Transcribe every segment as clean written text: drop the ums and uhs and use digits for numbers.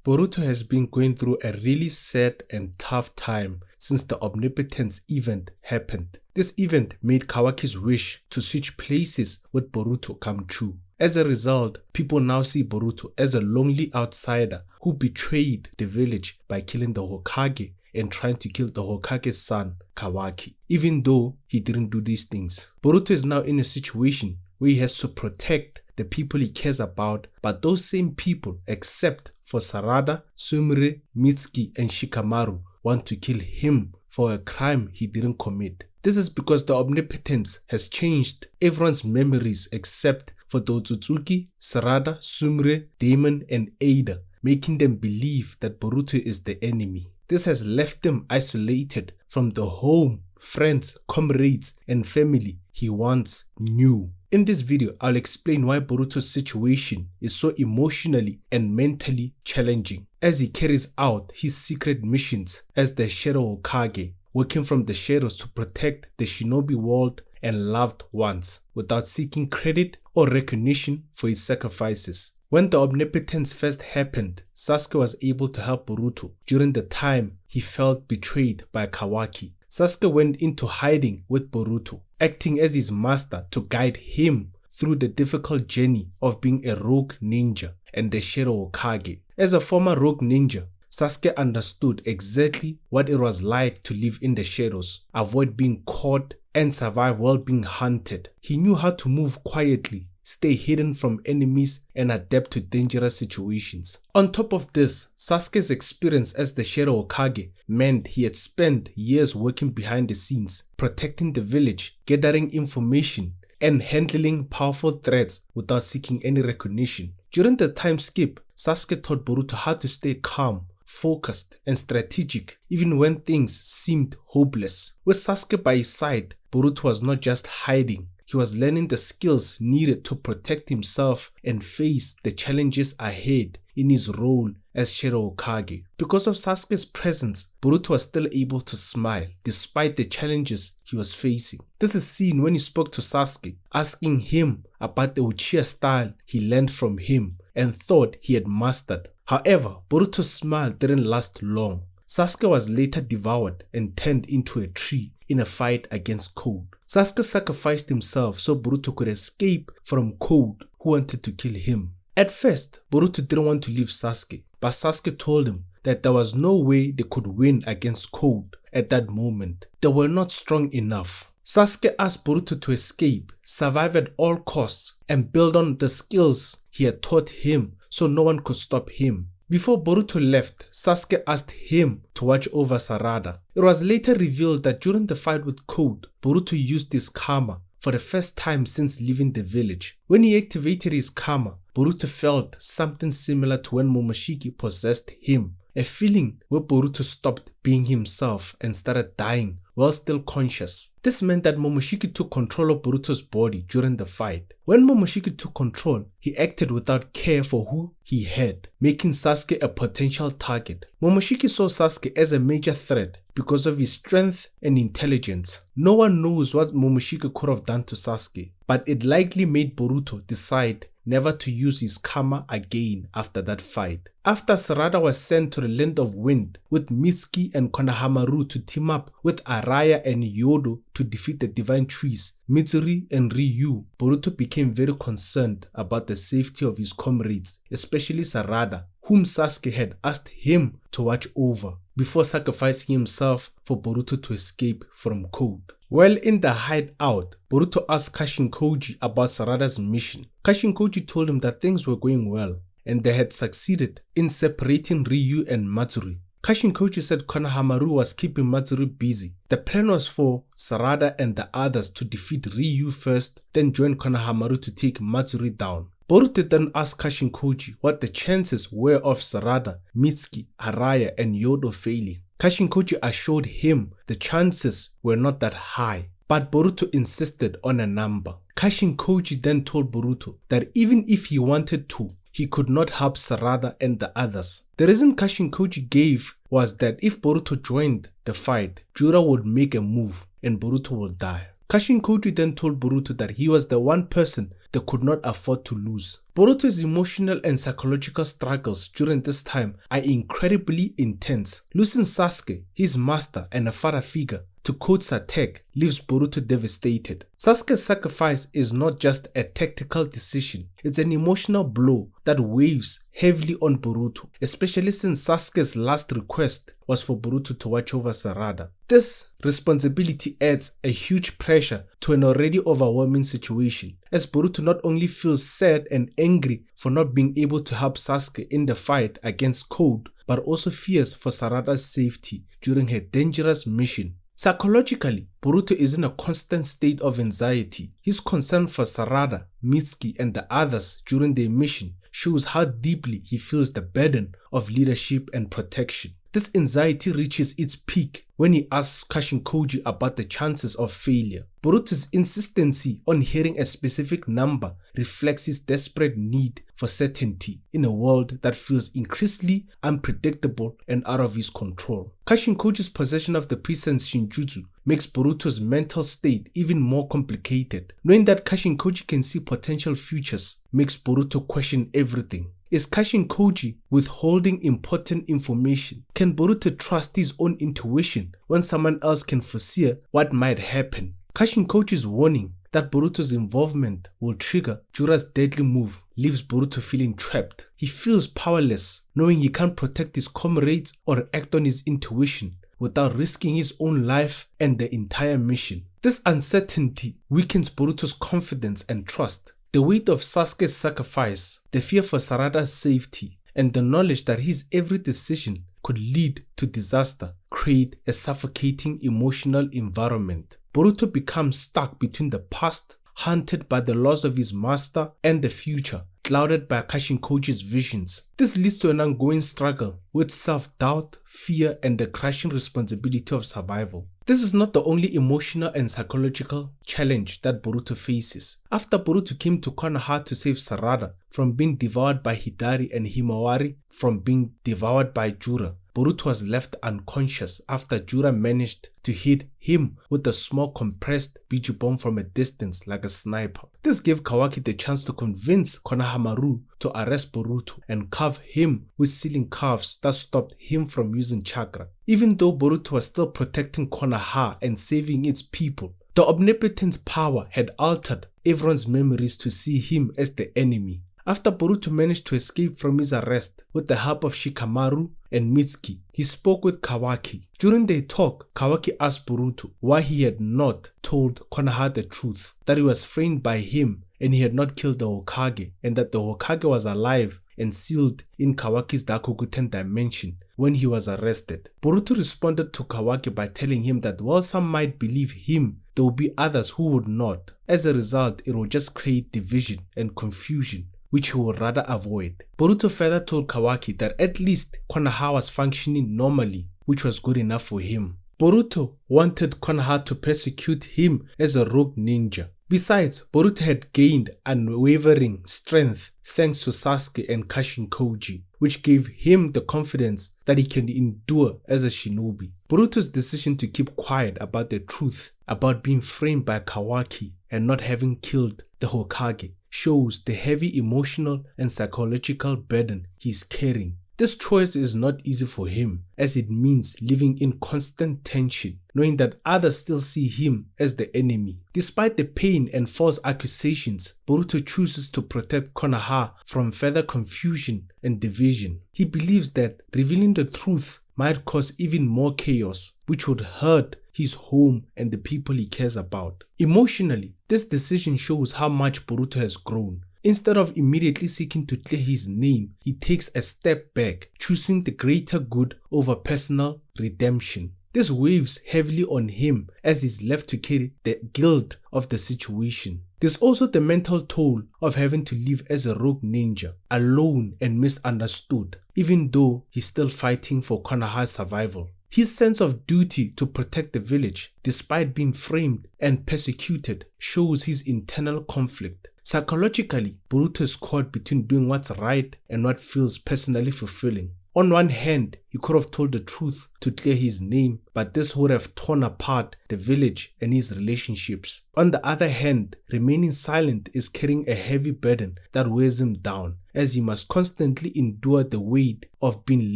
Boruto has been going through a really sad and tough time since the Omnipotence event happened. This event made Kawaki's wish to switch places with Boruto come true. As a result, people now see Boruto as a lonely outsider who betrayed the village by killing the Hokage and trying to kill the Hokage's son, Kawaki, even though he didn't do these things. Boruto is now in a situation where he has to protect the people he cares about, but those same people, except for Sarada, Sumire, Mitsuki and Shikamaru, want to kill him for a crime he didn't commit. This is because the Omnipotence has changed everyone's memories except for the Ōtsutsuki, Sarada, Sumire, Daemon and Eida, making them believe that Boruto is the enemy. This has left them isolated from the home, friends, comrades and family he once knew. In this video, I'll explain why Boruto's situation is so emotionally and mentally challenging as he carries out his secret missions as the Shadow Hokage, working from the shadows to protect the shinobi world and loved ones without seeking credit or recognition for his sacrifices. When the Omnipotence first happened, Sasuke was able to help Boruto during the time he felt betrayed by Kawaki. Sasuke went into hiding with Boruto, acting as his master to guide him through the difficult journey of being a rogue ninja and the Shadow Hokage. As a former rogue ninja, Sasuke understood exactly what it was like to live in the shadows, avoid being caught, and survive while being hunted. He knew how to move quietly, stay hidden from enemies, and adapt to dangerous situations. On top of this, Sasuke's experience as the Shadow Hokage meant he had spent years working behind the scenes, protecting the village, gathering information, and handling powerful threats without seeking any recognition. During the time skip, Sasuke taught Boruto how to stay calm, focused, and strategic even when things seemed hopeless. With Sasuke by his side, Boruto was not just hiding. He was learning the skills needed to protect himself and face the challenges ahead in his role as Shadow Hokage. Because of Sasuke's presence, Boruto was still able to smile despite the challenges he was facing. This is seen when he spoke to Sasuke, asking him about the Uchiha style he learned from him and thought he had mastered. However, Boruto's smile didn't last long. Sasuke was later devoured and turned into a tree in a fight against Cold. Sasuke sacrificed himself so Boruto could escape from Cold, who wanted to kill him. At first, Boruto didn't want to leave Sasuke, but Sasuke told him that there was no way they could win against Cold at that moment. They were not strong enough. Sasuke asked Boruto to escape, survive at all costs, and build on the skills he had taught him so no one could stop him. Before Boruto left, Sasuke asked him to watch over Sarada. It was later revealed that during the fight with Cold, Boruto used his karma for the first time since leaving the village. When he activated his karma, Boruto felt something similar to when Momoshiki possessed him, a feeling where Boruto stopped being himself and started dying while still conscious. This meant that Momoshiki took control of Boruto's body during the fight. When Momoshiki took control, he acted without care for who he had, making Sasuke a potential target. Momoshiki saw Sasuke as a major threat because of his strength and intelligence. No one knows what Momoshiki could have done to Sasuke, but it likely made Boruto decide never to use his karma again after that fight. After Sarada was sent to the Land of Wind with Mitsuki and Konohamaru to team up with Araya and Yodo to defeat the Divine Trees, Mitsuri and Ryu, Boruto became very concerned about the safety of his comrades, especially Sarada, whom Sasuke had asked him to watch over before sacrificing himself for Boruto to escape from Cold. While in the hideout, Boruto asked Kashinkoji about Sarada's mission. Kashinkoji told him that things were going well and they had succeeded in separating Ryu and Matsuri. Kashinkoji said Konohamaru was keeping Matsuri busy. The plan was for Sarada and the others to defeat Ryu first, then join Konohamaru to take Matsuri down. Boruto then asked Kashinkoji what the chances were of Sarada, Mitsuki, Araya and Yodo failing. Kashinkoji assured him the chances were not that high, but Boruto insisted on a number. Kashinkoji then told Boruto that even if he wanted to, he could not help Sarada and the others. The reason Kashinkoji gave was that if Boruto joined the fight, Jura would make a move and Boruto would die. Kashin Koji then told Boruto that he was the one person they could not afford to lose. Boruto's emotional and psychological struggles during this time are incredibly intense. Losing Sasuke, his master and a father figure, to Kote's attack leaves Boruto devastated. Sasuke's sacrifice is not just a tactical decision, it's an emotional blow that weighs heavily on Boruto, especially since Sasuke's last request was for Boruto to watch over Sarada. This responsibility adds a huge pressure to an already overwhelming situation, as Boruto not only feels sad and angry for not being able to help Sasuke in the fight against Kote, but also fears for Sarada's safety during her dangerous mission. Psychologically, Boruto is in a constant state of anxiety. His concern for Sarada, Mitsuki and the others during their mission shows how deeply he feels the burden of leadership and protection. This anxiety reaches its peak when he asks Kashin Koji about the chances of failure. Boruto's insistency on hearing a specific number reflects his desperate need for certainty in a world that feels increasingly unpredictable and out of his control. Kashin Koji's possession of the Presence Shinjutsu makes Boruto's mental state even more complicated. Knowing that Kashin Koji can see potential futures makes Boruto question everything. Is Kashin Koji withholding important information? Can Boruto trust his own intuition when someone else can foresee what might happen? Kashin Koji's warning that Boruto's involvement will trigger Jura's deadly move leaves Boruto feeling trapped. He feels powerless, knowing he can't protect his comrades or act on his intuition without risking his own life and the entire mission. This uncertainty weakens Boruto's confidence and trust. The weight of Sasuke's sacrifice, the fear for Sarada's safety, and the knowledge that his every decision could lead to disaster create a suffocating emotional environment. Boruto becomes stuck between the past, haunted by the loss of his master, and the future, clouded by Kashin Koji's visions. This leads to an ongoing struggle with self-doubt, fear, and the crushing responsibility of survival. This is not the only emotional and psychological challenge that Boruto faces. After Boruto came to Konoha to save Sarada from being devoured by Hidari and Himawari from being devoured by Jura, Boruto was left unconscious after Jura managed to hit him with a small compressed Biju bomb from a distance like a sniper. This gave Kawaki the chance to convince Konohamaru to arrest Boruto and carve him with sealing cuffs that stopped him from using chakra. Even though Boruto was still protecting Konoha and saving its people, the Omnipotence power had altered everyone's memories to see him as the enemy. After Boruto managed to escape from his arrest with the help of Shikamaru and Mitsuki, he spoke with Kawaki. During their talk, Kawaki asked Boruto why he had not told Konoha the truth, that he was framed by him and he had not killed the Hokage, and that the Hokage was alive and sealed in Kawaki's Dakuguten dimension when he was arrested. Boruto responded to Kawaki by telling him that while some might believe him, there would be others who would not. As a result, it would just create division and confusion, which he would rather avoid. Boruto further told Kawaki that at least Konoha was functioning normally, which was good enough for him. Boruto wanted Konoha to persecute him as a rogue ninja. Besides, Boruto had gained unwavering strength thanks to Sasuke and Kashin Koji, which gave him the confidence that he can endure as a shinobi. Boruto's decision to keep quiet about the truth about being framed by Kawaki and not having killed the Hokage shows the heavy emotional and psychological burden he's carrying. This choice is not easy for him, as it means living in constant tension, knowing that others still see him as the enemy. Despite the pain and false accusations, Boruto chooses to protect Konoha from further confusion and division. He believes that revealing the truth might cause even more chaos, which would hurt his home and the people he cares about. Emotionally, this decision shows how much Boruto has grown. Instead of immediately seeking to clear his name, he takes a step back, choosing the greater good over personal redemption. This weighs heavily on him as he's left to carry the guilt of the situation. There's also the mental toll of having to live as a rogue ninja, alone and misunderstood, even though he's still fighting for Konoha's survival. His sense of duty to protect the village, despite being framed and persecuted, shows his internal conflict. Psychologically, Boruto is caught between doing what's right and what feels personally fulfilling. On one hand, he could have told the truth to clear his name, but this would have torn apart the village and his relationships. On the other hand, remaining silent is carrying a heavy burden that weighs him down, as he must constantly endure the weight of being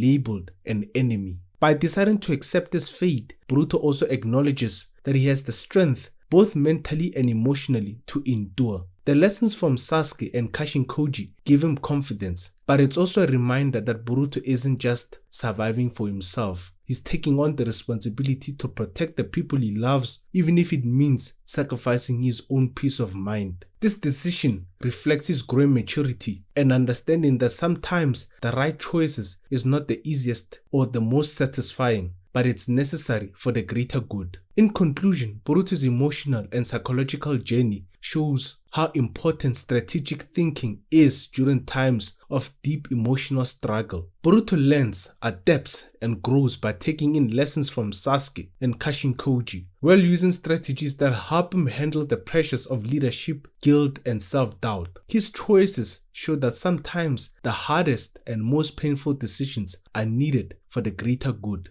labeled an enemy. By deciding to accept this fate, Boruto also acknowledges that he has the strength, both mentally and emotionally, to endure. The lessons from Sasuke and Kashinkoji give him confidence, but it's also a reminder that Boruto isn't just surviving for himself. He's taking on the responsibility to protect the people he loves, even if it means sacrificing his own peace of mind. This decision reflects his growing maturity and understanding that sometimes the right choices is not the easiest or the most satisfying, but it's necessary for the greater good. In conclusion, Boruto's emotional and psychological journey shows how important strategic thinking is during times of deep emotional struggle. Boruto learns, adapts, and grows by taking in lessons from Sasuke and Kashinkoji, while using strategies that help him handle the pressures of leadership, guilt, and self-doubt. His choices show that sometimes the hardest and most painful decisions are needed for the greater good.